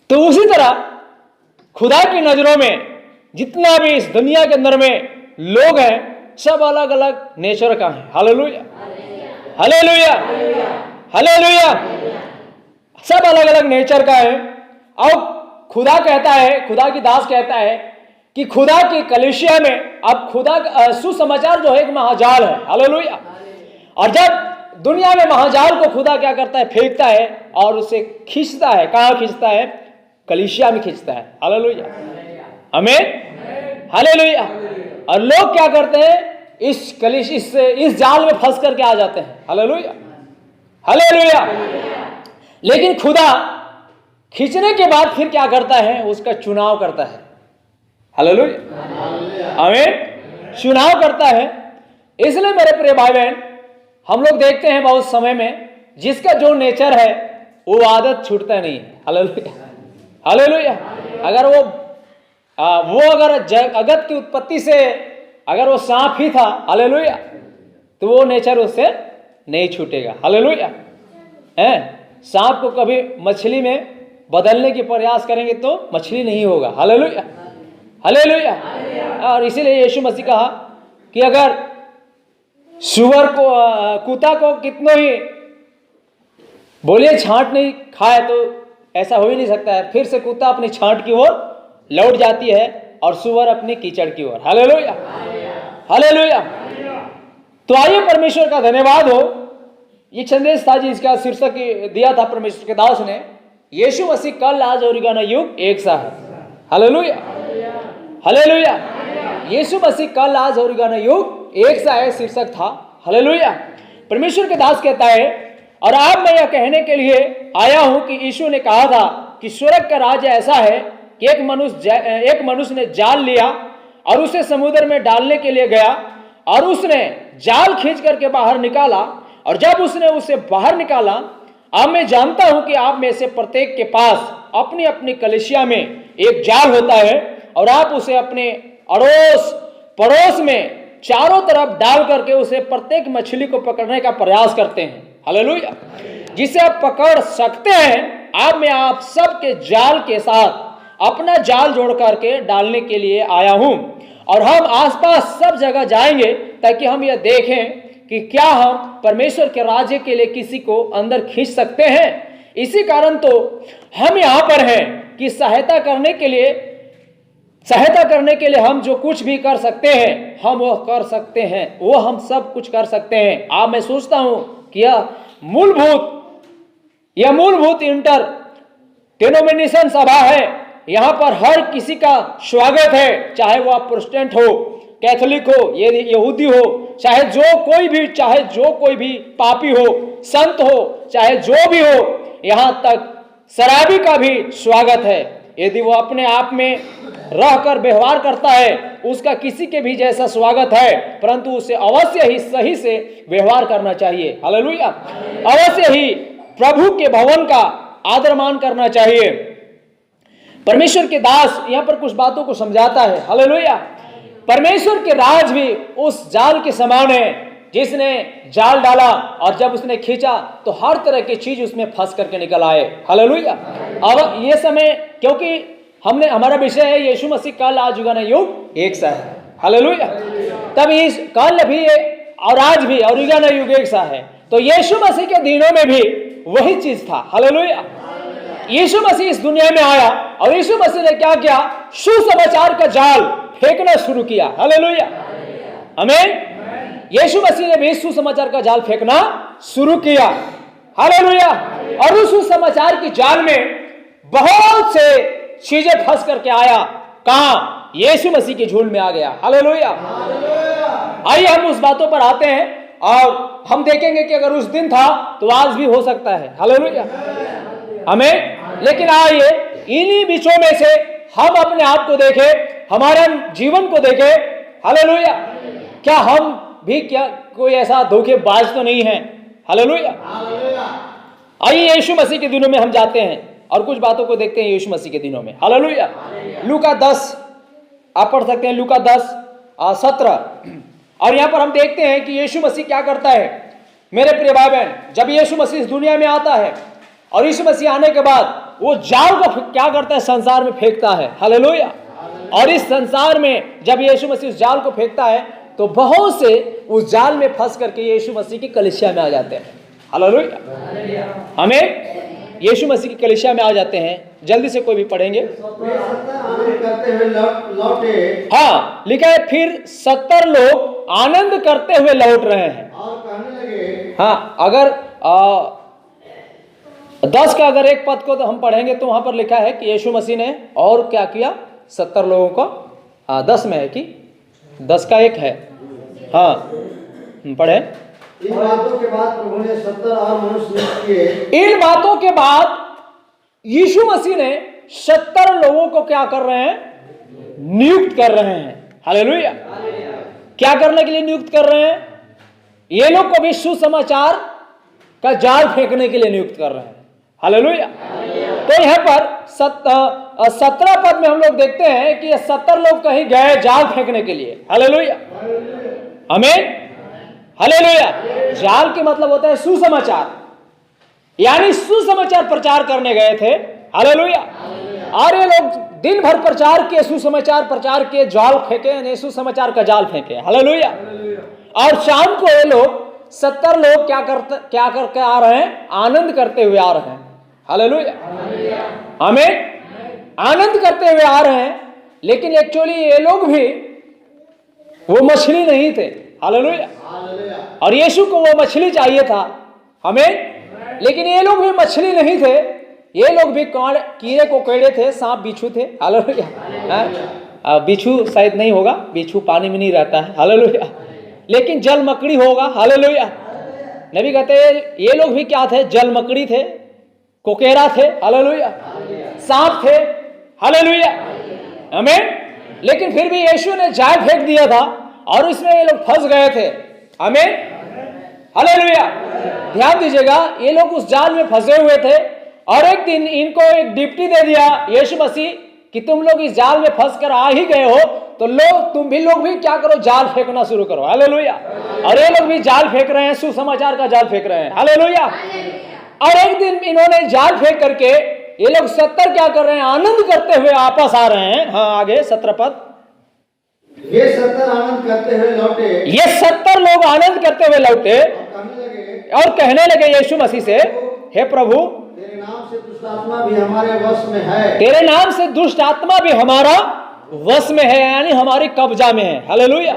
A: तो उसी तरह खुदा की नजरों में जितना भी इस दुनिया के अंदर में लोग हैं, सब अलग अलग नेचर का है। Hallelujah, hallelujah, hallelujah. सब अलग अलग नेचर का है। और खुदा कहता है, खुदा की दास कहता है कि खुदा की कलीसिया में अब खुदा का सुसमाचार जो है एक महाजाल है। हालेलुया। और जब दुनिया में महाजाल को खुदा क्या करता है, फेंकता है और उसे खींचता है। कहाँ खींचता है, कलीसिया में खींचता है। हालेलुया, आमीन, हालेलुया। और लोग क्या करते हैं, इस जाल में फंस करके आ जाते हैं। Hallelujah, hallelujah. लेकिन खुदा खींचने के बाद फिर क्या करता है, उसका चुनाव करता है। हालेलुया, आमीन, चुनाव करता है। इसलिए मेरे प्रिय भाई बहन, हम लोग देखते हैं बहुत समय में जिसका जो नेचर है वो आदत छूटता नहीं है। Hallelujah, hallelujah. अगर अगर जगत की उत्पत्ति से अगर वो सांप ही था, हालेलुया, तो वो नेचर उससे नहीं छूटेगा। हालेलुया। सांप को कभी मछली में बदलने की प्रयास करेंगे तो मछली नहीं होगा। Hallelujah, hallelujah. और इसीलिए यीशु मसीह कहा कि अगर सुअर को कुत्ता को कितनों ही बोलिए छांट नहीं खाए तो ऐसा हो ही नहीं सकता है, फिर से कुत्ता अपनी छांट की ओर लौट जाती है और सुअर अपनी कीचड़ की ओर। Hallelujah, hallelujah. तो आइए परमेश्वर का धन्यवाद हो। ये संदेश था जिसका शीर्षक दिया था परमेश्वर के दास ने, यीशु मसीह कल आज और गाना युग एक सा है। Hallelujah, hallelujah. यीशु मसीह कल आज और गाना युग एक सा है, शीर्षक था। हालेलुया। परमेश्वर के दास कहता है, और आज मैं यह कहने के लिए आया हूं कि यीशु ने कहा था कि स्वर्ग का राज्य ऐसा है कि एक मनुष्य ने जाल लिया और उसे समुद्र में डालने के लिए गया और उसने जाल खींच करके बाहर निकाला। और जब उसने उसे बाहर निकाला, अब मैं जानता हूं कि आप में से प्रत्येक के पास अपनी अपनी कलीसिया में एक जाल होता है और आप उसे अपने अड़ोस पड़ोस में चारों तरफ डाल करके उसे प्रत्येक मछली को पकड़ने का प्रयास करते हैं। हालेलुया। जिसे आप पकड़ सकते हैं, अब मैं आप सबके जाल के साथ अपना जाल जोड़ करके डालने के लिए आया हूं। और हम आसपास सब जगह जाएंगे ताकि हम यह देखें कि क्या हम परमेश्वर के राज्य के लिए किसी को अंदर खींच सकते हैं। इसी कारण तो हम यहां पर हैं कि सहायता करने के लिए हम जो कुछ भी कर सकते हैं हम वो कर सकते हैं, वो हम सब कुछ कर सकते हैं। अब मैं सोचता हूं कि यह मूलभूत इंटर डिनोमिनेशन सभा है। यहां पर हर किसी का स्वागत है, चाहे वो आप प्रोटेस्टेंट हो, कैथोलिक हो, ये यहूदी हो, चाहे जो कोई भी पापी हो, संत हो, चाहे जो भी हो, यहां तक शराबी का भी स्वागत है। यदि वो अपने आप में रहकर व्यवहार करता है, उसका किसी के भी जैसा स्वागत है, परंतु उसे अवश्य ही सही से व्यवहार करना चाहिए। हालेलुया। अवश्य ही प्रभु के भवन का आदर मान करना चाहिए। परमेश्वर के दास यहां पर कुछ बातों को समझाता है। हालेलुया। परमेश्वर के राज भी उस जाल के समान है जिसने जाल डाला और जब उसने खींचा तो हर तरह की चीज उसमें फंस करके निकल आए। हालेलुया। अब ये समय, क्योंकि हमारा विषय है यीशु मसीह कल आज युग न युग एक सा है। हालेलुया। तब इस कल भी और आज भी और युग न युग एक सा है, तो यीशु मसीह के दिनों में भी वही चीज था। हालेलुया। यीशु मसीह इस दुनिया में आया और यीशु मसीह ने क्या किया? सुसमाचार का जाल फेंकना शुरू किया। हालेलुया। आमीन। यीशु मसीह ने भी सुसमाचार का जाल फेंकना शुरू किया। हालेलुया। और उस सुसमाचार के जाल में बहुत से चीजें फंस करके आया। कहां? यीशु मसीह के झूल में आ गया। हालेलुया। आइए हम उस बातों पर आते हैं और हम देखेंगे कि अगर उस दिन था तो आज भी हो सकता है। हालेलुया। हमें लेकिन आइए इन्हीं बीचों में से हम अपने आप को देखें, हमारे जीवन को देखें। हालेलुया। क्या हम भी कोई ऐसा धोखेबाज तो नहीं है? हालेलुया। आइए यीशु मसीह के दिनों में हम जाते हैं और कुछ बातों को देखते हैं यीशु मसीह के दिनों में। हालेलुया। लूका 10 आप पढ़ सकते हैं, लूका 10:17। और यहां पर हम देखते हैं कि यीशु मसीह क्या करता है। मेरे प्रिय भाई बहन, जब यीशु मसीह इस दुनिया में आता है और यीशु मसीह आने के बाद वो जाल को क्या करता है? संसार में फेंकता है। हालेलुया। और इस संसार में जब यीशु मसीह उस जाल को फेंकता है तो बहुत से उस जाल में फंस करके यीशु मसीह की कलीसिया में आ जाते हैं। हालेलुया। हमें यीशु मसीह की कलीसिया में आ जाते हैं। जल्दी से कोई भी पढ़ेंगे। हाँ, लिखा है फिर 70 लोग आनंद करते हुए लौट रहे हैं। हाँ, अगर 10 का अगर एक पद को तो हम पढ़ेंगे तो वहां पर लिखा है कि यीशु मसीह ने और क्या किया? 70 लोगों को 10 में है कि 10 का एक है। हाँ, पढ़े।
D: इन बातों के बाद प्रभु ने 70 और मनुष्य नियुक्त किए।
A: इन बातों के बाद यीशु मसीह ने 70 लोगों को क्या कर रहे हैं? नियुक्त कर रहे हैं। हालेलुया। क्या करने के लिए नियुक्त कर रहे हैं? ये लोग को भी सुसमाचार का जाल फेंकने के लिए नियुक्त कर रहे हैं। हालेलुया। तो यहाँ पर 17 पद में हम लोग देखते हैं कि ये 70 लोग कहीं गए जाल फेंकने के लिए। हालेलुया। आमीन। हालेलुया। जाल के मतलब होता है सुसमाचार, यानी सुसमाचार प्रचार करने गए थे। हालेलुया। और ये लोग दिन भर प्रचार किए, सुसमाचार प्रचार किए, जाल फेंके, यानी सुसमाचार का जाल फेंके। हालेलुया। और शाम को ये लोग 70 लोग क्या करके आ रहे हैं? आनंद करते हुए आ रहे हैं। हालेलुया। आमीन। आनंद करते हुए आ रहे हैं, लेकिन एक्चुअली ये लोग भी वो मछली नहीं थे। हालेलुया। और यीशु को वो मछली चाहिए था हमें, लेकिन ये लोग भी मछली नहीं थे। ये लोग भी कीड़े को केड़े थे, सांप बिच्छू थे। हालेलुया। बिच्छू शायद नहीं होगा, बिच्छू पानी में नहीं रहता है। हालेलुया। लेकिन जल मकड़ी होगा। हालेलुया। नबी कहते हैं ये लोग भी क्या थे? जल मकड़ी थे, कोकेरा थे। हालेलुया। सांप थे। हालेलुया। आमीन। लेकिन फिर भी यीशु ने जाल फेंक दिया था और उसमें ये लोग फंस गए थे। आमीन। हालेलुया। ध्यान दीजिएगा, ये लोग उस जाल में फंसे हुए थे और एक दिन इनको एक ड्यूटी दे दिया यीशु मसीह कि तुम लोग इस जाल में फंस कर आ ही गए हो तो तुम भी क्या करो? जाल फेंकना शुरू करो। हालेलुया। और ये लोग भी जाल फेंक रहे हैं, सुसमाचार का जाल फेंक रहे हैं। हालेलुया।
E: और एक दिन इन्होंने जाल फेंक करके ये लोग 70 क्या कर रहे हैं, आनंद करते हुए वापस आ रहे हैं। हाँ आगे 17 पद।
D: ये 70 आनंद करते हुए लौटे
E: ये 70 लोग आनंद करते हुए लौटे और कहने लगे यीशु मसीह से, हे प्रभु
D: तेरे नाम से दुष्ट आत्मा भी हमारे वश में है।
E: तेरे नाम से दुष्ट आत्मा भी हमारा वश में है, यानी हमारी कब्जा में है। हालेलुया।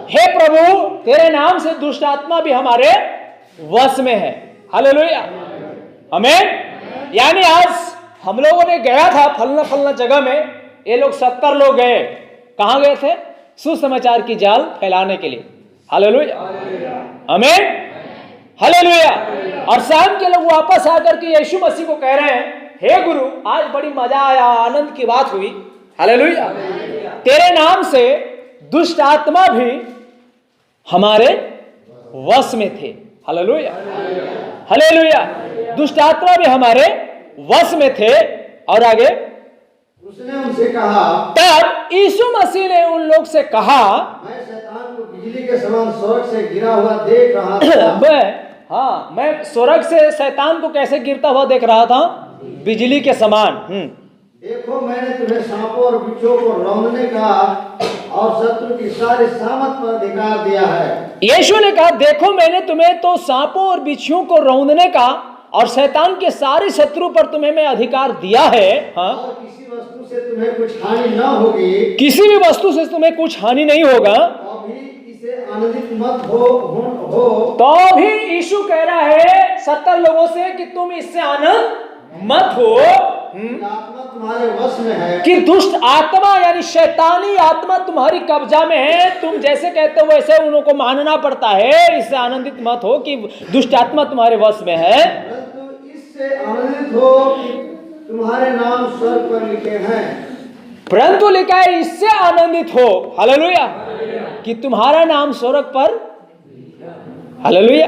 E: हे प्रभु तेरे नाम से दुष्ट आत्मा भी हमारे वश में है। हालेलुया। आमीन। यानी आज हम लोगों ने गया था फलना फलना जगह में, ये लोग 70 लोग गए। कहां गए थे? सुसमाचार की जाल फैलाने के लिए। हालेलुया। आमीन। हालेलुया। और शाम के लोग वापस आकर के यीशु मसीह को कह रहे हैं, हे गुरु आज बड़ी मजा आया, आनंद की बात हुई। हालेलुया। तेरे नाम से दुष्ट आत्मा भी हमारे वश में थे। हालेलुया। हालेलुया। दुष्ट आत्मा भी हमारे वश में थे। और आगे
D: उसने उनसे कहा,
E: तब यीशु मसीह ने उन लोग से कहा,
D: मैं शैतान को बिजली के समान स्वर्ग से गिरा हुआ देख रहा था।
E: मैं स्वर्ग से शैतान को कैसे गिरता हुआ देख रहा था? बिजली के समान।
D: देखो मैंने तुम्हें सांपों और बिच्छुओं को रौंदने का और शत्रु की सारी सामत पर अधिकार दिया है।
E: यीशु ने कहा, देखो मैंने तुम्हें तो सांपों और बिच्छुओं को रौंदने का और शैतान के सारे शत्रु पर तुम्हें मैं अधिकार दिया है। हाँ,
D: और किसी वस्तु से तुम्हें कुछ हानि न होगी,
E: किसी भी वस्तु से तुम्हें कुछ हानि नहीं होगा।
D: अभी इसे आनंदित मत हो।
E: तो भी यीशु कह रहा है 70 लोगों से कि तुम इससे आनंद मत हो
D: आत्मा तुम्हारे वश में है,
E: कि दुष्ट आत्मा यानी शैतानी आत्मा तुम्हारी कब्जा में है। तुम जैसे कहते हो वैसे उनको मानना पड़ता है। इससे आनंदित मत हो कि दुष्ट आत्मा तुम्हारे वश में है,
D: परंतु इससे आनंदित हो कि तुम्हारे नाम स्वर्ग पर लिखे हैं।
E: परंतु लिखा है इससे आनंदित हो। हालेलुया। कि तुम्हारा नाम स्वर्ग पर, हालेलुया,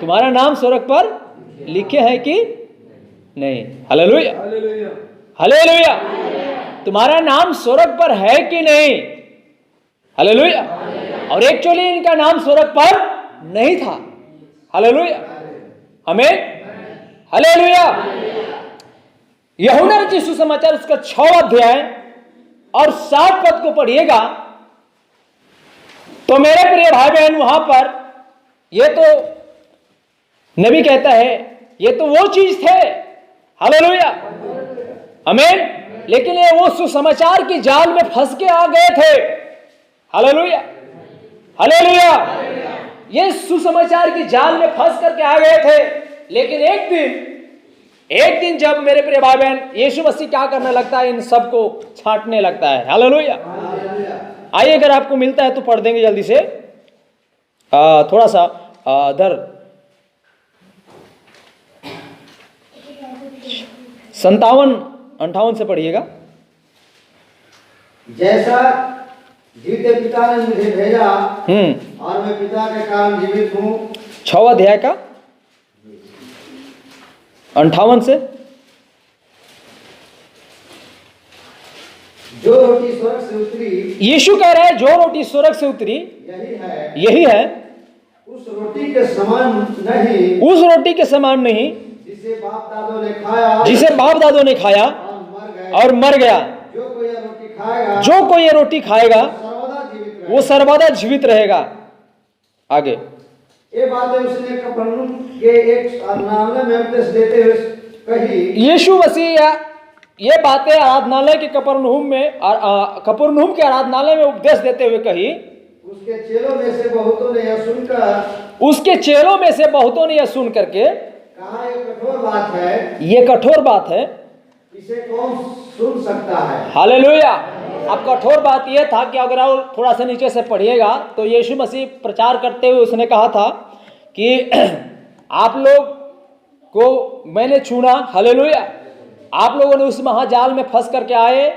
E: तुम्हारा नाम स्वर्ग पर लिखे हैं कि नहीं? हालेलुया। हालेलुया। तुम्हारा नाम स्वर्ग पर है कि नहीं? हालेलुया। और एक्चुअली इनका नाम स्वर्ग पर नहीं था। हालेलुया। आमीन। हालेलुया। यूहन्ना रचित सुसमाचार उसका 6वां अध्याय और 7 पद को पढ़िएगा तो मेरे प्रिय भाई बहन वहां पर ये तो नबी कहता है ये तो वो चीज थे। हालेलुया। आमीन। लेकिन ये वो सुसमाचार की जाल में फंस के आ गए थे। हालेलुया। हालेलुया। ये सुसमाचार की जाल में फंस करके आ गए थे। लेकिन एक दिन जब मेरे प्रिय भाई बहन यीशु मसीह क्या करने लगता है, इन सबको छांटने लगता है। हालेलुया। आइए अगर आपको मिलता है तो पढ़ देंगे जल्दी से। थोड़ा सा इधर 57-58 से पढ़िएगा।
D: जैसा जीवित पिता ने मुझे भेजा और मैं पिता के कारण जीवित हूँ।
E: 6वां अध्याय का 58 से।
D: जो रोटी स्वर्ग से उतरी,
E: यीशु कह रहा है जो रोटी स्वर्ग से उतरी यही है।
D: उस रोटी के समान नहीं,
E: उस रोटी के समान नहीं
D: जिसे बाप दादों ने खाया
E: और मर गया।
D: जो कोई यह रोटी खाएगा,
E: वो सर्वदा जीवित रहेगा। आगे
D: ये बातें उसने कफरनहूम के एक आराधनालय में उपदेश देते हुए कही।
E: यीशु मसीह ये बातें आराधनालय के कफरनहूम के आराधनालय में उपदेश देते हुए कही।
D: उसके चेलों में से बहुतों ने यह सुन करके कहा, ये कठोर बात है,
E: ये कठोर बात है,
D: इसे कौन सुन सकता है।
E: हालेलुया। अब कठोर बात यह था कि अगर आप थोड़ा सा नीचे से पढ़िएगा तो यीशु मसीह प्रचार करते हुए उसने कहा था कि आप लोग को मैंने चुना। हालेलुया। आप लोगों ने उस महाजाल में फंस करके आए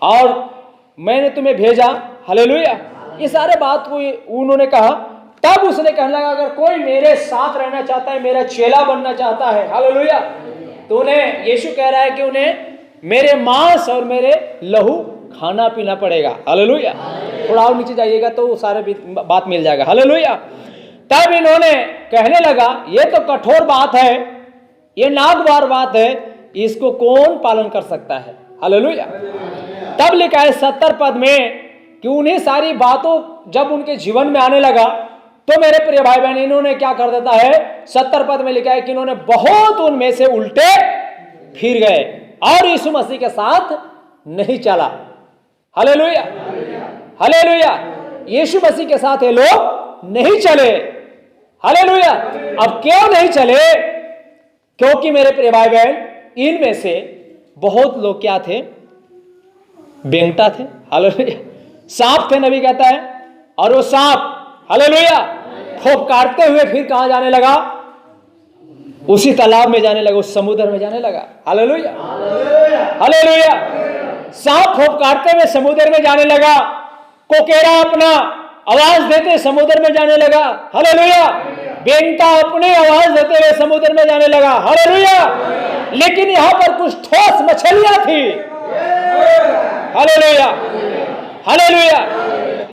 E: और मैंने तुम्हें भेजा। हालेलुया। ये सारे बात को उन्होंने कहा। तब उसने कहने लगा अगर कोई मेरे साथ रहना चाहता है, मेरा चेला बनना चाहता है, हालेलुया, तो उन्हें यीशु कह रहा है कि उन्हें मेरे मांस और मेरे लहू खाना पीना पड़ेगा। हालेलुया। थोड़ा और नीचे जाइएगा तो सारे बात मिल जाएगा। हालेलुया। तब इन्होंने कहने लगा ये तो कठोर बात है, ये नागवार बात है, इसको कौन पालन कर सकता है। हालेलुया। तब लिखा है 70 पद में कि उन्हीं सारी बातों जब उनके जीवन में आने लगा तो मेरे प्रिय भाई बहन इन्होंने क्या कर देता है। 70 पद में लिखा है कि इन्होंने बहुत उनमें से उल्टे फिर गए और यीशु मसीह के साथ नहीं चला। Hallelujah, hallelujah. यीशु मसीह के साथ ये लोग नहीं चले। हालेलुया। अब क्यों नहीं चले? क्योंकि मेरे प्रिय भाई बहन इनमें से बहुत लोग क्या थे? बेंगटा थे। हालेलुया। सांप थे, नबी कहता है। और वो सांप हालेलुया फुफकारते हुए फिर कहां जाने लगा? उसी तालाब में जाने लगा, उस समुद्र में जाने लगा। Hallelujah, hallelujah. सांप फुफकारते हुए समुद्र में जाने लगा, कोकेरा अपना आवाज देते समुद्र में जाने लगा। हालेलुया। बेंगटा अपनी आवाज देते हुए समुद्र में जाने लगा। हालेलुया। लेकिन यहां पर कुछ ठोस मछलियां थी। Hallelujah, hallelujah.